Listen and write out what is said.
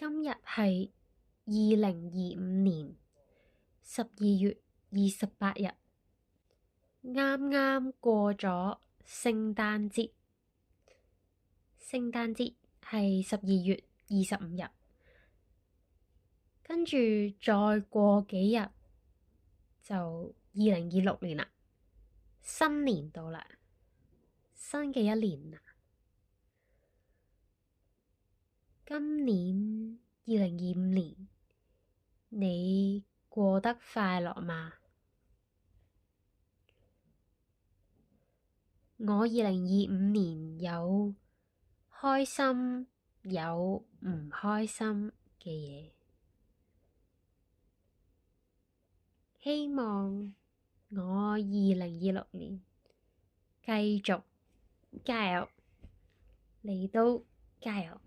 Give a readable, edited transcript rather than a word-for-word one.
今日係2025年12月28日，啱啱過咗聖誕節。聖誕節係12月25日，跟住再過幾日就2026年啦，新年到啦，新嘅一年啦。今年2025年，你過得快樂嗎？我2025年有開心有唔開心嘅嘢，希望我2026年繼續加油，你都加油。